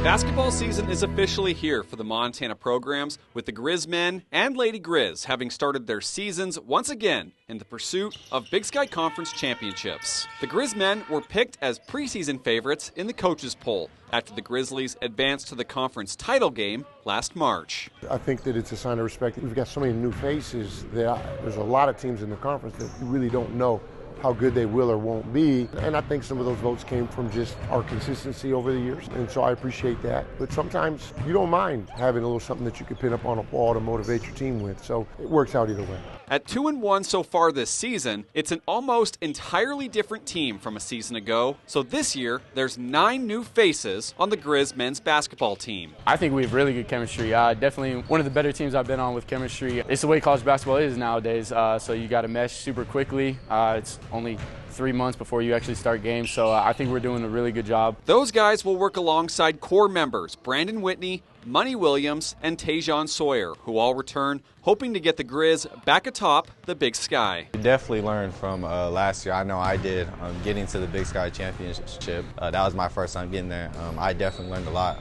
Basketball season is officially here for the Montana programs, with the Griz men and Lady Griz having started their seasons once again in the pursuit of Big Sky Conference championships. The Griz men were picked as preseason favorites in the coaches' poll after the Grizzlies advanced to the conference title game last March. I think that it's a sign of respect. We've got so many new faces that there's a lot of teams in the conference that you really don't know how good they will or won't be. And I think some of those votes came from just our consistency over the years. And so I appreciate that. But sometimes you don't mind having a little something that you can pin up on a wall to motivate your team with. So it works out either way. At 2-1 so far this season, it's an almost entirely different team from a season ago. So this year, there's 9 new faces on the Griz men's basketball team. I think we have really good chemistry. Definitely one of the better teams I've been on with chemistry. It's the way college basketball is nowadays, so you got to mesh super quickly. It's only 3 months before you actually start games, so I think we're doing a really good job. Those guys will work alongside core members Brandon Whitney, Money Williams, and Tajon Sawyer, who all return, hoping to get the Griz back atop the Big Sky. Definitely learned from last year. I know I did. Getting to the Big Sky championship, that was my first time getting there. I definitely learned a lot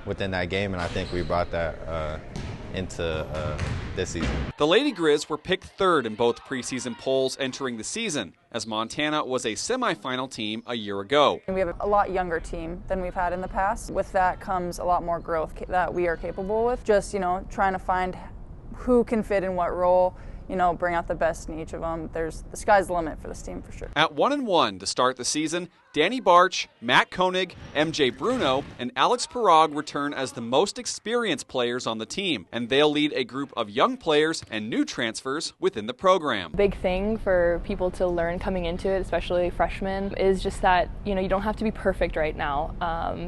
within that game, and I think we brought that into this season. The Lady Griz were picked 3rd in both preseason polls entering the season, as Montana was a semifinal team a year ago. We have a lot younger team than we've had in the past. With that comes a lot more growth that we are capable with. Just, trying to find who can fit in what role, bring out the best in each of them. The sky's the limit for this team for sure. At 1-1 to start the season, Danny Barch, Matt Koenig, MJ Bruno, and Alex Parag return as the most experienced players on the team, and they'll lead a group of young players and new transfers within the program. Big thing for people to learn coming into it, especially freshmen, is just that you don't have to be perfect right now.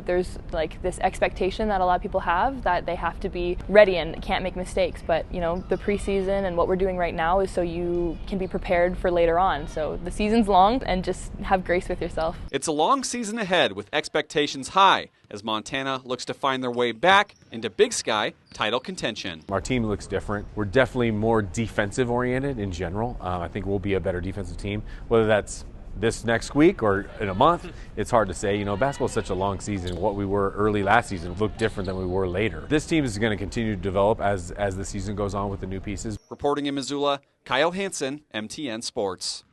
There's like this expectation that a lot of people have that they have to be ready and can't make mistakes, but the preseason and what we're doing right now is so you can be prepared for later on. So the season's long, and just have grace with yourself. It's a long season ahead with expectations high as Montana looks to find their way back into Big Sky title contention. Our team looks different. We're definitely more defensive oriented in general. I think we'll be a better defensive team. Whether that's this next week or in a month, it's hard to say. Basketball is such a long season. What we were early last season looked different than we were later. This team is going to continue to develop as the season goes on with the new pieces. Reporting in Missoula, Kyle Hansen, MTN Sports.